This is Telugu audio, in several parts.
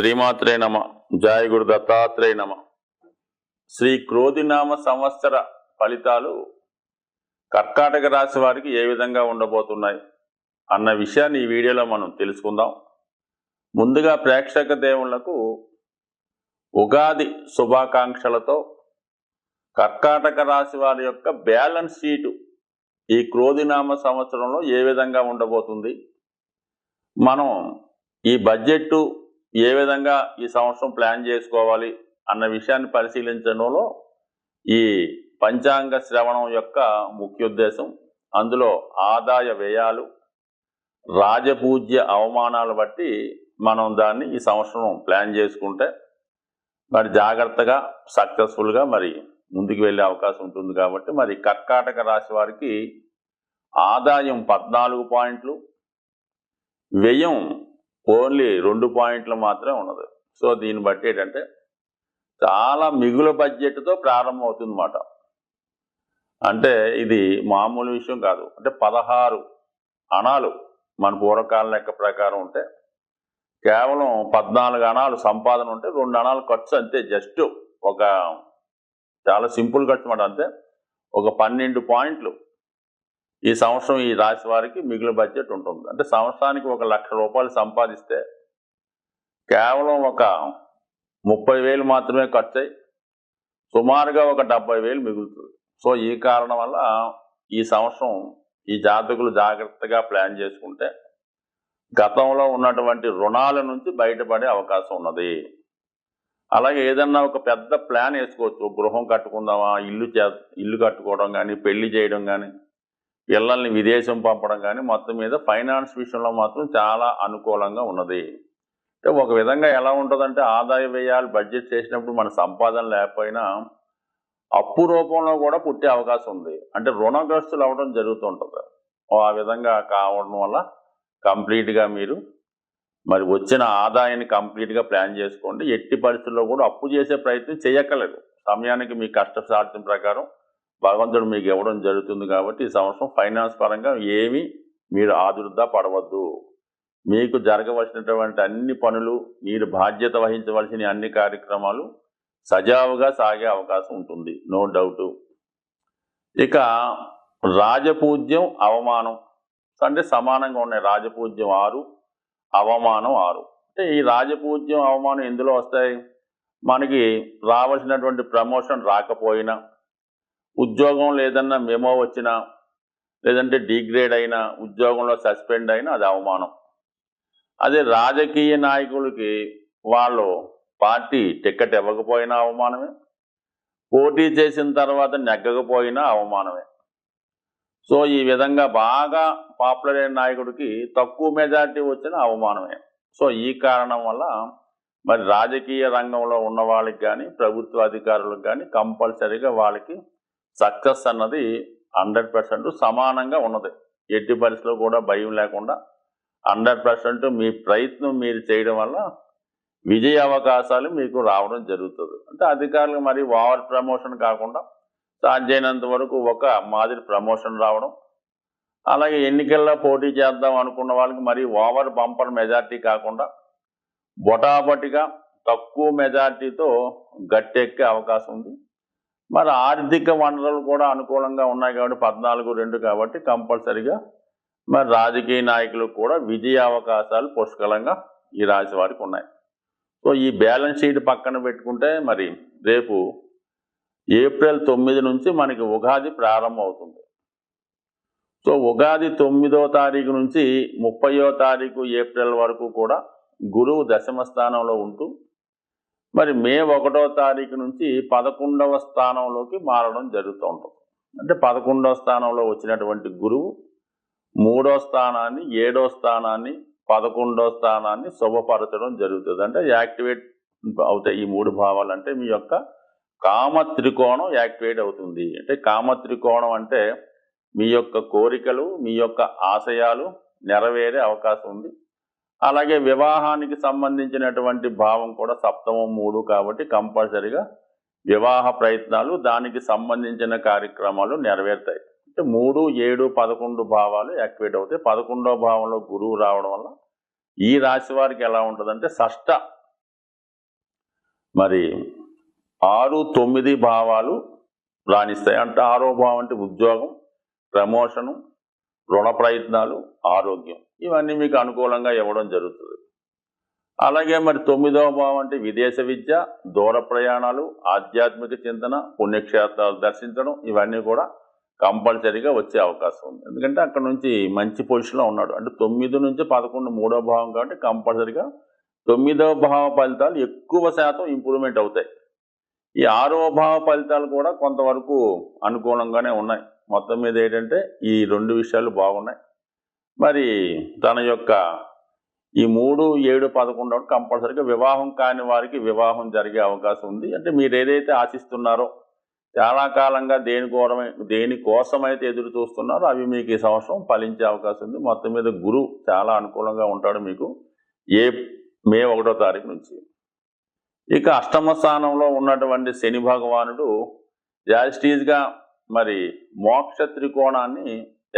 శ్రీమాత్రే నమ. జయ గురు దత్తాత్రేయ నమ. శ్రీ క్రోధినామ సంవత్సర ఫలితాలు కర్కాటక రాశి వారికి ఏ విధంగా ఉండబోతున్నాయి అన్న విషయాన్ని ఈ వీడియోలో మనం తెలుసుకుందాం. ముందుగా ప్రేక్షక దేవుళ్లకు ఉగాది శుభాకాంక్షలతో కర్కాటక రాశి వారి యొక్క బ్యాలెన్స్ షీటు ఈ క్రోధినామ సంవత్సరంలో ఏ విధంగా ఉండబోతుంది, మనం ఈ బడ్జెట్ ఏ విధంగా ఈ సంవత్సరం ప్లాన్ చేసుకోవాలి అన్న విషయాన్ని పరిశీలించడంలో ఈ పంచాంగ శ్రవణం యొక్క ముఖ్య ఉద్దేశం. అందులో ఆదాయ వ్యయాలు, రాజపూజ్య అవమానాలు బట్టి మనం దాన్ని ఈ సంవత్సరం ప్లాన్ చేసుకుంటే మరి జాగ్రత్తగా సక్సెస్ఫుల్గా మరి ముందుకు వెళ్ళే అవకాశం ఉంటుంది. కాబట్టి మరి కర్కాటక రాశి వారికి ఆదాయం 14 పాయింట్లు, వ్యయం ఓన్లీ 2 పాయింట్లు మాత్రమే ఉన్నది. సో దీన్ని బట్టి ఏంటంటే చాలా మిగులు బడ్జెట్తో ప్రారంభం అవుతుంది అన్నమాట. అంటే ఇది మామూలు విషయం కాదు. అంటే 16 అణాలు మన పూర్వకాలం లెక్క ప్రకారం ఉంటే కేవలం 14 అణాలు సంపాదన ఉంటే 2 అణాలు ఖర్చు, అంతే. జస్ట్ ఒక చాలా సింపుల్ ఖర్చు అన్నమాట. అంతే ఒక 12 పాయింట్లు ఈ సంవత్సరం ఈ రాశి వారికి మిగులు బడ్జెట్ ఉంటుంది. అంటే సంవత్సరానికి 1,00,000 రూపాయలు సంపాదిస్తే కేవలం ఒక 30,000 మాత్రమే ఖర్చు అయ్యి సుమారుగా ఒక 70,000 మిగులుతుంది. సో ఈ కారణం వల్ల ఈ సంవత్సరం ఈ జాతకులు జాగ్రత్తగా ప్లాన్ చేసుకుంటే గతంలో ఉన్నటువంటి రుణాల నుంచి బయటపడే అవకాశం ఉన్నది. అలాగే ఏదన్నా ఒక పెద్ద ప్లాన్ వేసుకోవచ్చు. గృహం కట్టుకుందామా, ఇల్లు కట్టుకోవడం కానీ, పెళ్లి చేయడం కానీ, పిల్లల్ని విదేశం పంపడం కానీ, మొత్తం మీద ఫైనాన్స్ విషయంలో మాత్రం చాలా అనుకూలంగా ఉన్నది. అంటే ఒక విధంగా ఎలా ఉంటుందంటే ఆదాయ వ్యయాలు బడ్జెట్ చేసినప్పుడు మన సంపాదన లేకపోయినా అప్పు రూపంలో కూడా పుట్టే అవకాశం ఉంది. అంటే రుణగ్రస్తులు అవ్వడం జరుగుతుంటుంది. ఆ విధంగా కావడం వల్ల కంప్లీట్గా మీరు మరి వచ్చిన ఆదాయాన్ని కంప్లీట్గా ప్లాన్ చేసుకోండి. ఎట్టి పరిస్థితుల్లో కూడా అప్పు చేసే ప్రయత్నం చేయక్కర్లేదు. సమయానికి మీ కష్టసాధ్యం ప్రకారం భగవంతుడు మీకు ఇవ్వడం జరుగుతుంది. కాబట్టి ఈ సంవత్సరం ఫైనాన్స్ పరంగా ఏమీ మీరు ఆదుర్దా పడవద్దు. మీకు జరగవలసినటువంటి అన్ని పనులు, మీరు బాధ్యత వహించవలసిన అన్ని కార్యక్రమాలు సజావుగా సాగే అవకాశం ఉంటుంది, నో డౌటు. ఇక రాజపూజ్యం, అవమానం అంటే సమానంగా ఉన్నాయి. రాజపూజ్యం 6, అవమానం 6. అంటే ఈ రాజపూజ్యం, అవమానం ఎందులో వస్తాయి? మనకి రావాల్సినటువంటి ప్రమోషన్ రాకపోయినా, ఉద్యోగం లేదన్నా మెమో వచ్చినా, లేదంటే డిగ్రేడ్ అయినా, ఉద్యోగంలో సస్పెండ్ అయినా అది అవమానం. అదే రాజకీయ నాయకులకి వాళ్ళు పార్టీ టికెట్ ఇవ్వకపోయినా అవమానమే, పోటీ చేసిన తర్వాత నెగ్గకపోయినా అవమానమే. సో ఈ విధంగా బాగా పాపులర్ అయిన నాయకుడికి తక్కువ మెజారిటీ వచ్చిన అవమానమే. సో ఈ కారణం వల్ల మరి రాజకీయ రంగంలో ఉన్న వాళ్ళకి కానీ, ప్రభుత్వ అధికారులకు కానీ కంపల్సరీగా వాళ్ళకి సక్సెస్ అన్నది 100% సమానంగా ఉన్నది. ఎట్టి పరిస్థితుల్లో కూడా భయం లేకుండా 100% మీ ప్రయత్నం మీరు చేయడం వల్ల విజయ అవకాశాలు మీకు రావడం జరుగుతుంది. అంటే అధికారులకు మరి ఓవర్ ప్రమోషన్ కాకుండా సాధ్యమైనంత వరకు ఒక మాదిరి ప్రమోషన్ రావడం, అలాగే ఎన్నికల్లో పోటీ చేద్దాం అనుకున్న వాళ్ళకి మరి ఓవర్ బంపర్ మెజార్టీ కాకుండా బొటాబొటిగా తక్కువ మెజార్టీతో గట్టెక్కే అవకాశం ఉంది. మరి ఆర్థిక వనరులు కూడా అనుకూలంగా ఉన్నాయి కాబట్టి 14-2 కాబట్టి కంపల్సరీగా మరి రాజకీయ నాయకులకు కూడా విజయ అవకాశాలు పుష్కలంగా ఈ రాశి వారికి ఉన్నాయి. సో ఈ బ్యాలెన్స్ షీట్ పక్కన పెట్టుకుంటే మరి రేపు ఏప్రిల్ 9 నుంచి మనకి ఉగాది ప్రారంభం అవుతుంది. సో ఉగాది 9వ తారీఖు నుంచి 30వ తారీఖు ఏప్రిల్ వరకు కూడా గురువు దశమ స్థానంలో ఉంటూ మరి మే 1వ తారీఖు నుంచి 11వ స్థానంలోకి మారడం జరుగుతూ ఉంటుంది. అంటే 11వ స్థానంలో వచ్చినటువంటి గురువు 3వ స్థానాన్ని, 7వ స్థానాన్ని, 11వ స్థానాన్ని శుభపరచడం జరుగుతుంది. అంటే యాక్టివేట్ అవుతాయి ఈ 3 భావాలు. అంటే మీ యొక్క కామ త్రికోణం యాక్టివేట్ అవుతుంది. అంటే కామ త్రికోణం అంటే మీ యొక్క కోరికలు, మీ యొక్క ఆశయాలు నెరవేరే అవకాశం ఉంది. అలాగే వివాహానికి సంబంధించినటువంటి భావం కూడా సప్తమం 3 కాబట్టి కంపల్సరీగా వివాహ ప్రయత్నాలు, దానికి సంబంధించిన కార్యక్రమాలు నెరవేరుతాయి. అంటే 3, 7, 11 భావాలు యాక్టివేట్ అవుతాయి. 11వ భావంలో గురువు రావడం వల్ల ఈ రాశి వారికి ఎలా ఉంటుందంటే షష్ఠ మరి 6, 9 భావాలు రాణిస్తాయి. అంటే 6వ భావం అంటే ఉద్యోగం, ప్రమోషను, రుణ ప్రయత్నాలు, ఆరోగ్యం, ఇవన్నీ మీకు అనుకూలంగా ఇవ్వడం జరుగుతుంది. అలాగే మరి 9వ భావం అంటే విదేశ విద్య, దూర ప్రయాణాలు, ఆధ్యాత్మిక చింతన, పుణ్యక్షేత్రాలు దర్శించడం, ఇవన్నీ కూడా కంపల్సరీగా వచ్చే అవకాశం ఉంది. ఎందుకంటే అక్కడ నుంచి మంచి పొజిషన్లో ఉన్నాడు. అంటే 9 నుంచి 11 3వ భావం కాబట్టి కంపల్సరీగా 9వ భావ ఫలితాలు ఎక్కువ శాతం ఇంప్రూవ్మెంట్ అవుతాయి. ఈ 6వ భావ ఫలితాలు కూడా కొంతవరకు అనుకూలంగానే ఉన్నాయి. మొత్తం మీద ఏంటంటే ఈ 2 విషయాలు బాగున్నాయి. మరి తన యొక్క ఈ 3, 7, 11 కంపల్సరీగా వివాహం కాని వారికి వివాహం జరిగే అవకాశం ఉంది. అంటే మీరు ఏదైతే ఆశిస్తున్నారో, చాలా కాలంగా దేనికోసమైతే ఎదురు చూస్తున్నారో అవి మీకు ఈ సంవత్సరం ఫలించే అవకాశం ఉంది. మొత్తం మీద గురువు చాలా అనుకూలంగా ఉంటాడు మీకు మే 1వ తారీఖు నుంచి. ఇక అష్టమ స్థానంలో ఉన్నటువంటి శని భగవానుడు యాజిటీజ్గా మరి మోక్ష త్రికోణాన్ని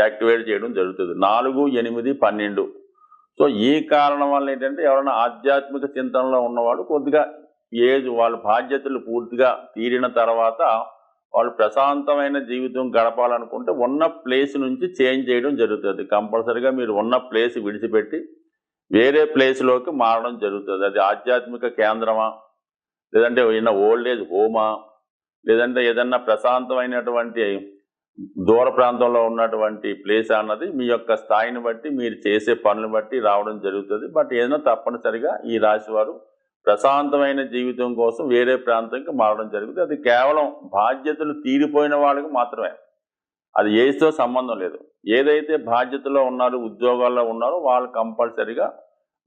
యాక్టివేట్ చేయడం జరుగుతుంది. 4, 8, 12. సో ఈ కారణం వల్ల ఏంటంటే ఎవరైనా ఆధ్యాత్మిక చింతనలో ఉన్నవాడు కొద్దిగా వాళ్ళ బాధ్యతలు పూర్తిగా తీరిన తర్వాత వాళ్ళు ప్రశాంతమైన జీవితం గడపాలనుకుంటే ఉన్న ప్లేస్ నుంచి చేంజ్ చేయడం జరుగుతుంది. కంపల్సరీగా మీరు ఉన్న ప్లేస్ విడిచిపెట్టి వేరే ప్లేస్లోకి మారడం జరుగుతుంది. అది ఆధ్యాత్మిక కేంద్రమా, లేదంటే ఏదైనా ఓల్డ్ ఏజ్ హోమా, లేదంటే ఏదన్నా ప్రశాంతమైనటువంటి దూర ప్రాంతంలో ఉన్నటువంటి ప్లేస్ అన్నది మీ యొక్క స్థాయిని బట్టి మీరు చేసే పనులను బట్టి రావడం జరుగుతుంది. బట్ ఏదైనా తప్పనిసరిగా ఈ రాశి వారు ప్రశాంతమైన జీవితం కోసం వేరే ప్రాంతానికి మారడం జరుగుతుంది. అది కేవలం బాధ్యతలు తీరిపోయిన వాళ్ళకి మాత్రమే, అది ఏజ్తో సంబంధం లేదు. ఏదైతే బాధ్యతలో ఉన్నారో, ఉద్యోగాల్లో ఉన్నారో వాళ్ళు కంపల్సరిగా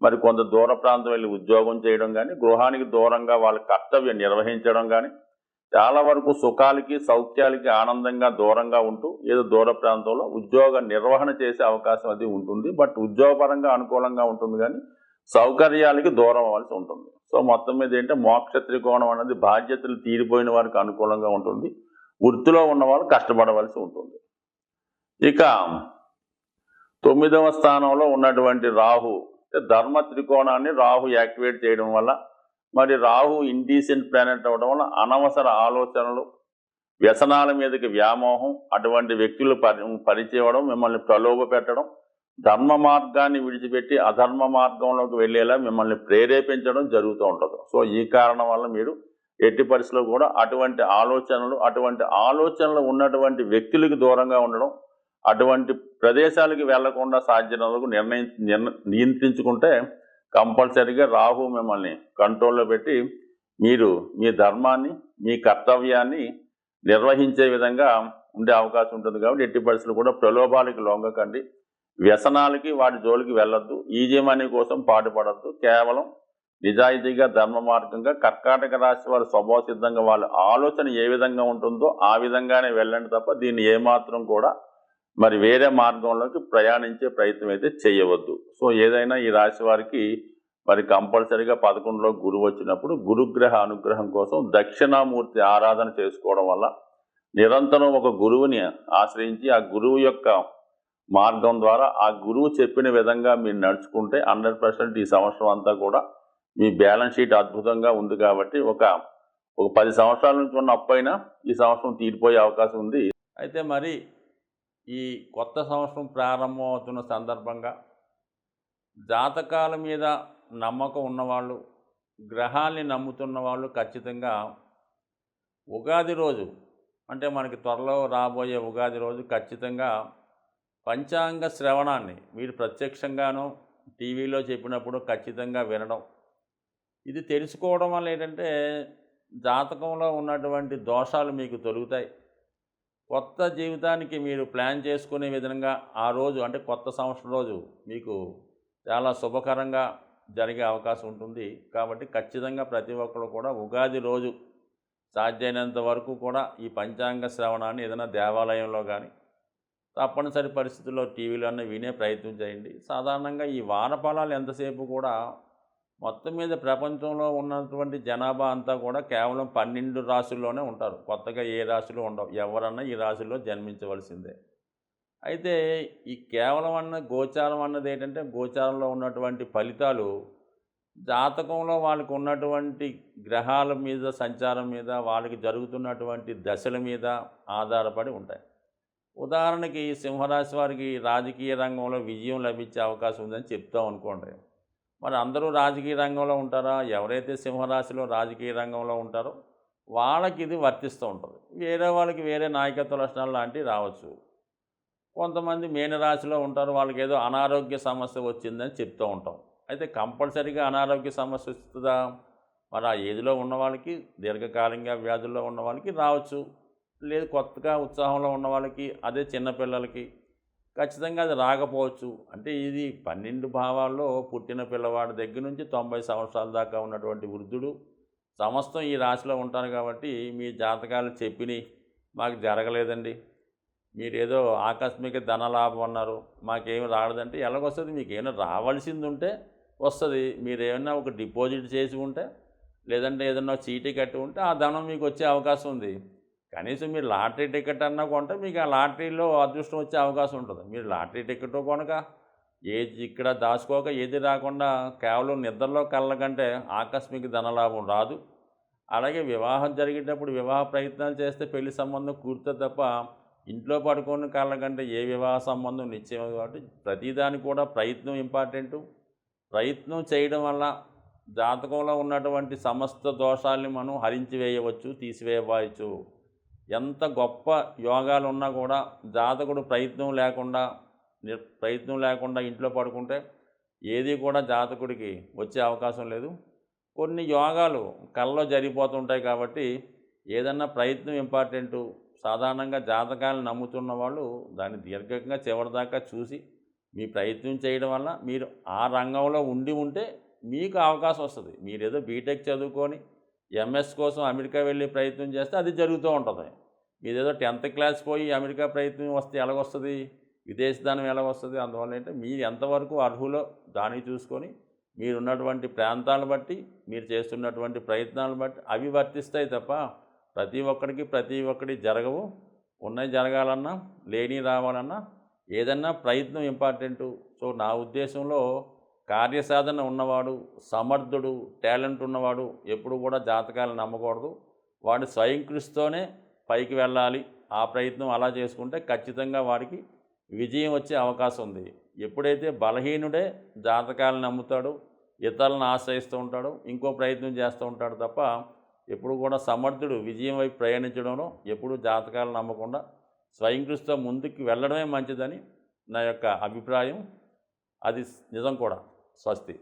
మరి కొంత దూర ప్రాంతం వెళ్ళి ఉద్యోగం చేయడం కానీ, గృహానికి దూరంగా వాళ్ళ కర్తవ్యం నిర్వహించడం కానీ, చాలా వరకు సుఖాలకి సౌఖ్యాలకి ఆనందంగా దూరంగా ఉంటూ ఏదో దూర ప్రాంతంలో ఉద్యోగ నిర్వహణ చేసే అవకాశం అది ఉంటుంది. బట్ ఉద్యోగపరంగా అనుకూలంగా ఉంటుంది కానీ సౌకర్యాలకి దూరం అవ్వాల్సి ఉంటుంది. సో మొత్తం మీద ఏంటంటే మోక్ష త్రికోణం అనేది బాధ్యతలు తీరిపోయిన వారికి అనుకూలంగా ఉంటుంది. వృత్తిలో ఉన్నవాళ్ళు కష్టపడవలసి ఉంటుంది. ఇక 9వ స్థానంలో ఉన్నటువంటి రాహు, ధర్మ త్రికోణాన్ని రాహు యాక్టివేట్ చేయడం వల్ల, మరి రాహు ఇండీసెంట్ ప్లానెట్ అవ్వడం వల్ల అనవసర ఆలోచనలు, వ్యసనాల మీదకి వ్యామోహం, అటువంటి వ్యక్తులు పరిచయం, మిమ్మల్ని ప్రలోభ పెట్టడం, ధర్మ మార్గాన్ని విడిచిపెట్టి అధర్మ మార్గంలోకి వెళ్ళేలా మిమ్మల్ని ప్రేరేపించడం జరుగుతూ ఉంటుంది. సో ఈ కారణం వల్ల మీరు ఎట్టి పరిస్థితుల్లో కూడా అటువంటి ఆలోచనలు ఉన్నటువంటి వ్యక్తులకు దూరంగా ఉండడం, అటువంటి ప్రదేశాలకి వెళ్లకుండా సాధ్యతకు నియంత్రించుకుంటే కంపల్సరీగా రాహు మిమ్మల్ని కంట్రోల్లో పెట్టి మీరు మీ ధర్మాన్ని, మీ కర్తవ్యాన్ని నిర్వహించే విధంగా ఉండే అవకాశం ఉంటుంది. కాబట్టి ఎట్టి పరిస్థితులు కూడా ప్రలోభాలకి లొంగకండి, వ్యసనాలకి వాటి జోలికి వెళ్ళొద్దు, ఈజీ మనీ కోసం పాటుపడద్దు. కేవలం నిజాయితీగా ధర్మ మార్గంగా కర్కాటక రాశి వారు స్వభావ సిద్ధంగా వాళ్ళ ఆలోచన ఏ విధంగా ఉంటుందో ఆ విధంగానే వెళ్ళండి తప్ప దీన్ని ఏమాత్రం కూడా మరి వేరే మార్గంలోకి ప్రయాణించే ప్రయత్నం అయితే చేయవద్దు. సో ఏదైనా ఈ రాశి వారికి మరి కంపల్సరీగా 11లో గురువు వచ్చినప్పుడు గురుగ్రహ అనుగ్రహం కోసం దక్షిణామూర్తి ఆరాధన చేసుకోవడం వల్ల, నిరంతరం ఒక గురువుని ఆశ్రయించి ఆ గురువు యొక్క మార్గం ద్వారా ఆ గురువు చెప్పిన విధంగా మీరు నడుచుకుంటే 100% ఈ సంవత్సరం అంతా కూడా మీ బ్యాలెన్స్ షీట్ అద్భుతంగా ఉంది. కాబట్టి ఒక 10 సంవత్సరాల నుంచి ఉన్న అప్పు అయినా ఈ సంవత్సరం తీరిపోయే అవకాశం ఉంది. అయితే మరి ఈ కొత్త సంవత్సరం ప్రారంభం అవుతున్న సందర్భంగా జాతకాల మీద నమ్మకం ఉన్నవాళ్ళు, గ్రహాల్ని నమ్ముతున్న వాళ్ళు ఖచ్చితంగా ఉగాది రోజు, అంటే మనకి త్వరలో రాబోయే ఉగాది రోజు ఖచ్చితంగా పంచాంగ శ్రవణాన్ని మీరు ప్రత్యక్షంగానో టీవీలో చెప్పినప్పుడు ఖచ్చితంగా వినడం, ఇది తెలుసుకోవడం వల్ల ఏంటంటే జాతకంలో ఉన్నటువంటి దోషాలు మీకు తొలుగుతాయి. కొత్త జీవితానికి మీరు ప్లాన్ చేసుకునే విధంగా ఆ రోజు, అంటే కొత్త సంవత్సరం రోజు మీకు చాలా శుభకరంగా జరిగే అవకాశం ఉంటుంది. కాబట్టి ఖచ్చితంగా ప్రతి ఒక్కరు కూడా ఉగాది రోజు సాధ్యమైనంత వరకు కూడా ఈ పంచాంగ శ్రవణాన్ని ఏదైనా దేవాలయంలో కానీ తప్పనిసరి పరిస్థితుల్లో టీవీలోనే వినే ప్రయత్నం చేయండి. సాధారణంగా ఈ వానఫలాలు ఎంతసేపు కూడా మొత్తం మీద ప్రపంచంలో ఉన్నటువంటి జనాభా అంతా కూడా కేవలం 12 రాశుల్లోనే ఉంటారు. కొత్తగా ఏ రాశులు ఉండవు. ఎవరన్నా ఈ రాశుల్లో జన్మించవలసిందే. అయితే ఈ కేవలం గోచారం అన్నది ఏంటంటే, గోచారంలో ఉన్నటువంటి ఫలితాలు జాతకంలో వాళ్ళకు ఉన్నటువంటి గ్రహాల మీద సంచారం మీద వాళ్ళకి జరుగుతున్నటువంటి దశల మీద ఆధారపడి ఉంటాయి. ఉదాహరణకి సింహరాశి వారికి రాజకీయ రంగంలో విజయం లభించే అవకాశం ఉందని చెప్తాం అనుకోండి. మరి అందరూ రాజకీయ రంగంలో ఉంటారా? ఎవరైతే సింహరాశిలో రాజకీయ రంగంలో ఉంటారో వాళ్ళకి ఇది వర్తిస్తూ ఉంటుంది. వేరే వాళ్ళకి వేరే నాయకత్వ లక్షణాలు లాంటివి రావచ్చు. కొంతమంది మీనరాశిలో ఉంటారు. వాళ్ళకి ఏదో అనారోగ్య సమస్య వచ్చిందని చెప్తూ ఉంటాం. అయితే కంపల్సరీగా అనారోగ్య సమస్య వస్తుందా? మరి ఆ ఏజ్లో ఉన్న వాళ్ళకి, దీర్ఘకాలికంగా వ్యాధుల్లో ఉన్న వాళ్ళకి రావచ్చు. లేదు కొత్తగా ఉత్సాహంలో ఉన్న వాళ్ళకి, అదే చిన్నపిల్లలకి ఖచ్చితంగా అది రాకపోవచ్చు. అంటే ఇది 12 భావాల్లో పుట్టిన పిల్లవాడి దగ్గర నుంచి 90 సంవత్సరాల దాకా ఉన్నటువంటి వృద్ధుడు సమస్తం ఈ రాశిలో ఉంటారు కాబట్టి మీ జాతకాలు చెప్పినవి మాకు జరగలేదండి, మీరేదో ఆకస్మిక ధనలాభం అన్నారు, మాకేమి రాలేదంటే ఎలాగొస్తుంది? మీకేమైనా రావాల్సింది ఉంటే వస్తుంది. మీరేమైనా ఒక డిపాజిట్ చేసి ఉంటే, లేదంటే ఏదన్నా చీటీ కట్టి ఉంటే ఆ ధనం మీకు వచ్చే అవకాశం ఉంది. కనీసం మీరు లాటరీ టికెట్ అన్నా కొంటే మీకు ఆ లాటరీలో అదృష్టం వచ్చే అవకాశం ఉంటుంది. మీరు లాటరీ టికెట్ కొనక ఏది ఇక్కడ దాచుకోక ఏది రాకుండా కేవలం నిద్రలో కళ్ళ కంటే ఆకస్మిక ధనలాభం రాదు. అలాగే వివాహం జరిగేటప్పుడు వివాహ ప్రయత్నాలు చేస్తే పెళ్లి సంబంధం కుదురుతుంది తప్ప ఇంట్లో పడుకొని కళ్ళ కంటే ఏ వివాహ సంబంధం నిశ్చయం. కాబట్టి ప్రతిదానికి కూడా ప్రయత్నం ఇంపార్టెంటు. ప్రయత్నం చేయడం వల్ల జాతకంలో ఉన్నటువంటి సమస్త దోషాల్ని మనం హరించి వేయవచ్చు, తీసివేయవచ్చు. ఎంత గొప్ప యోగాలు ఉన్నా కూడా జాతకుడు ప్రయత్నం లేకుండా ఇంట్లో పడుకుంటే ఏది కూడా జాతకుడికి వచ్చే అవకాశం లేదు. కొన్ని యోగాలు కల్లో జరిగిపోతుంటాయి కాబట్టి ఏదన్నా ప్రయత్నం ఇంపార్టెంటు. సాధారణంగా జాతకాలను నమ్ముతున్న వాళ్ళు దాన్ని దీర్ఘంగా చివరిదాకా చూసి మీ ప్రయత్నం చేయడం వల్ల మీరు ఆ రంగంలో ఉంటే మీకు అవకాశం వస్తుంది. మీరేదో బీటెక్ చదువుకొని ఎంఎస్ కోసం అమెరికా వెళ్ళి ప్రయత్నం చేస్తే అది జరుగుతూ ఉంటుంది. మీదేదో 10th క్లాస్ పోయి అమెరికా ప్రయత్నం వస్తే ఎలాగొస్తుంది? విదేశీధనం ఎలాగొస్తుంది? అందువల్ల ఏంటంటే మీరు ఎంతవరకు అర్హులో దాన్ని చూసుకొని మీరున్నటువంటి ప్రాంతాలను బట్టి, మీరు చేస్తున్నటువంటి ప్రయత్నాలను బట్టి అవి వర్తిస్తాయి తప్ప ప్రతి ఒక్కటి జరగవు. ఉన్నవి జరగాలన్నా, లేని రావాలన్నా ఏదన్నా ప్రయత్నం ఇంపార్టెంటు. సో నా ఉద్దేశంలో కార్యసాధన ఉన్నవాడు, సమర్థుడు, టాలెంట్ ఉన్నవాడు ఎప్పుడు కూడా జాతకాలను నమ్మకూడదు. వాడు స్వయం కృషితోనే పైకి వెళ్ళాలి. ఆ ప్రయత్నం అలా చేసుకుంటే ఖచ్చితంగా వాడికి విజయం వచ్చే అవకాశం ఉంది. ఎప్పుడైతే బలహీనుడే జాతకాలను నమ్ముతాడో, ఇతరులను ఆశ్రయిస్తూ ఉంటాడో, ఇంకో ప్రయత్నం చేస్తూ ఉంటాడు తప్ప ఎప్పుడు కూడా సమర్థుడు విజయం వైపు ప్రయాణించడంలో ఎప్పుడూ జాతకాలు నమ్మకుండా స్వయం కృషితో ముందుకు వెళ్ళడమే మంచిదని నా యొక్క అభిప్రాయం. అది నిజం కూడా. స్వస్తి.